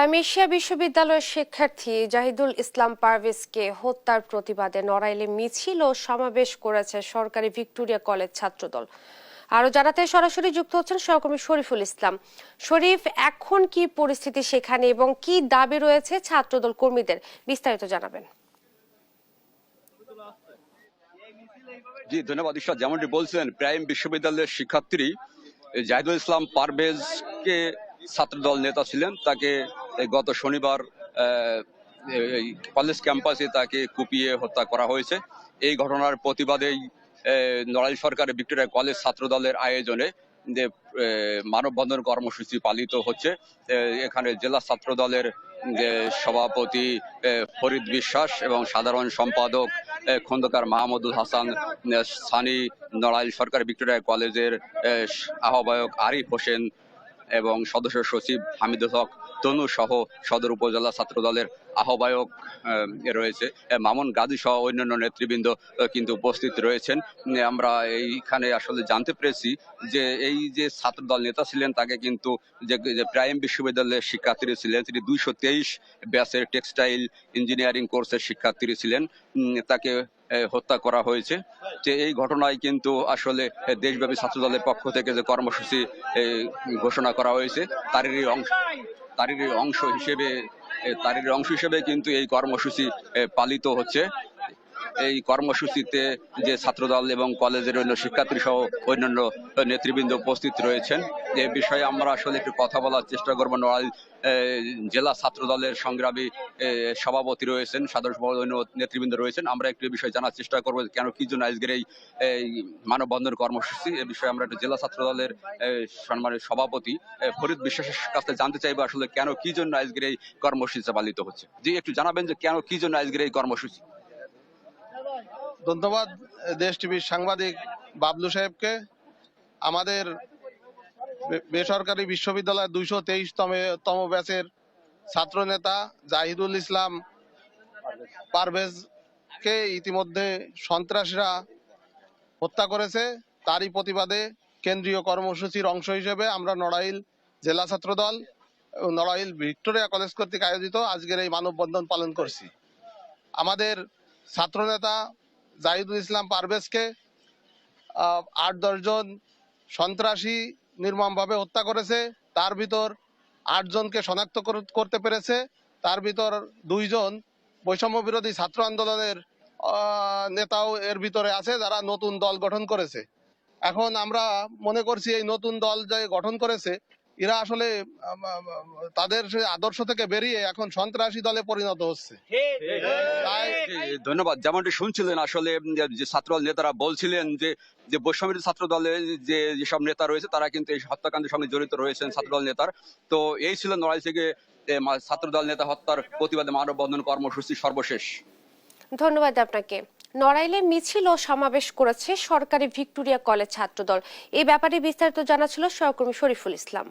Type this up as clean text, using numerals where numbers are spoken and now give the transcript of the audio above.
Asia বিশ্ববিদ্যালয়ের শিক্ষার্থী জাহিদুল ইসলাম পারভেজকে হত্যার প্রতিবাদে নড়াইলে মিছিল ও সমাবেশ করেছে সরকারি ভিক্টোরিয়া কলেজ ছাত্রদল। আরো জানাতে সরাসরি যুক্ত হচ্ছেন সহকর্মী শরীফুল ইসলাম। শরীফ, এখন কি পরিস্থিতি সেখানে এবং কি দাবি রয়েছে ছাত্রদল কর্মীদের, বিস্তারিত জানাবেন। জি ধন্যবাদ ঈশ্বর। যেমনটি বলছেন, প্রাইম বিশ্ববিদ্যালয়ের শিক্ষার্থী জাহিদুল ইসলাম পারভেজকে ছাত্রদল নেতা ছিলেন, তাকে গত শনিবার কলেজ ক্যাম্পাসে তাকে কুপিয়ে হত্যা করা হয়েছে। এই ঘটনার প্রতিবাদেই নড়াইল সরকারের ভিক্টোরিয়া কলেজ ছাত্রদলের আয়োজনে যে মানববন্ধন কর্মসূচি পালিত হচ্ছে। এখানে জেলা ছাত্রদলের সভাপতি ফরিদ বিশ্বাস এবং সাধারণ সম্পাদক খন্দকার মাহমুদুল হাসান সানি, নড়াইল সরকারি ভিক্টোরিয়া কলেজের আহ্বায়ক আরিফ হোসেন এবং সদস্য সচিব হামিদুল হক তনু সহ সদর উপজেলা ছাত্র দলের আহ্বায়ক রয়েছে, মামুন গাজী সহ অন্যান্য নেতৃবৃন্দ কিন্তু উপস্থিত রয়েছেন। আমরা এইখানে আসলে জানতে পেরেছি যে এই যে ছাত্রদল নেতা ছিলেন তাকে কিন্তু যে প্রাইম বিশ্ববিদ্যালয়ের শিক্ষার্থী ছিলেন, তিনি 223 ব্যাচের টেক্সটাইল ইঞ্জিনিয়ারিং কোর্সের শিক্ষার্থী ছিলেন, তাকে হত্যা করা হয়েছে। যে এই ঘটনায় কিন্তু আসলে দেশব্যাপী ছাত্রদলের পক্ষ থেকে যে কর্মসূচি ঘোষণা করা হয়েছে তারই অংশ হিসেবে কিন্তু এই কর্মসূচি পালিত হচ্ছে। এই কর্মসূচিতে যে ছাত্রদল এবং কলেজের অন্য শিক্ষার্থী সহ অন্যান্য নেতৃবৃন্দ উপস্থিত রয়েছেন। এই বিষয়ে আমরা আসলে একটু কথা বলার চেষ্টা করব। নড়াইল জেলা ছাত্রদলের সংগ্রামী সভাপতি রয়েছেন, সাধারণ নেতৃবৃন্দ রয়েছেন। আমরা একটু বিষয় জানার চেষ্টা করবো কেন কি জন্য আজকের এই মানববন্ধন কর্মসূচি। এ বিষয়ে আমরা একটু জেলা ছাত্রদলের সম্মানিত সভাপতি ফরিদ বিশ্বাসের কাছে জানতে চাইবো আসলে কেন কি জন্য আজকের এই কর্মসূচি পালিত হচ্ছে। জি একটু জানাবেন যে কেন কি জন্য আজকের এই কর্মসূচি। ধন্যবাদ দেশ টিভির সাংবাদিক বাবলু সাহেবকে। আমাদের বেসরকারি বিশ্ববিদ্যালয়ের 223তম ব্যাচের ছাত্র নেতা জাহিদুল ইসলাম পারভেজকে ইতিমধ্যে সন্ত্রাসীরা হত্যা করেছে। তারই প্রতিবাদে কেন্দ্রীয় কর্মসূচির অংশ হিসেবে আমরা নড়াইল জেলা ছাত্রদল ও নড়াইল ভিক্টোরিয়া কলেজ কর্তৃক আয়োজিত আজকের এই মানববন্ধন পালন করছি। আমাদের ছাত্রনেতা জাহিদুল ইসলাম পারভেজকে 8-10 জন সন্ত্রাসী নির্মমভাবে হত্যা করেছে। তার ভিতর 8 জনকে শনাক্ত করতে পেরেছে। তার ভিতর 2 জন বৈষম্য বিরোধী ছাত্র আন্দোলনের নেতাও এর ভিতরে আছে, যারা নতুন দল গঠন করেছে। এখন আমরা মনে করছি এই নতুন দল যে গঠন করেছে এরা আসলে তাদের আদর্শ থেকে বেরিয়ে এখন সন্ত্রাসী দলে পরিণত হচ্ছে। ধন্যবাদ। যেমনটি শুনছিলেন, আসলে যে ছাত্র নেতারা বলছিলেন যে বৈষম্য ছাত্র দলের যেসব নেতা রয়েছে তারা কিন্তু এই হত্যাকাণ্ডের সঙ্গে জড়িত রয়েছেন ছাত্রদল নেতার। তো এই ছিল নড়াইল থেকে ছাত্রদল নেতা হত্যার প্রতিবাদে মানববন্ধন কর্মসূচি সর্বশেষ। ধন্যবাদ আপনাকে। নড়াইলে মিছিল ও সমাবেশ করেছে সরকারি ভিক্টোরিয়া কলেজ ছাত্রদল। এই ব্যাপারে বিস্তারিত জানাচ্ছিল সহকর্মী শরীফুল ইসলাম।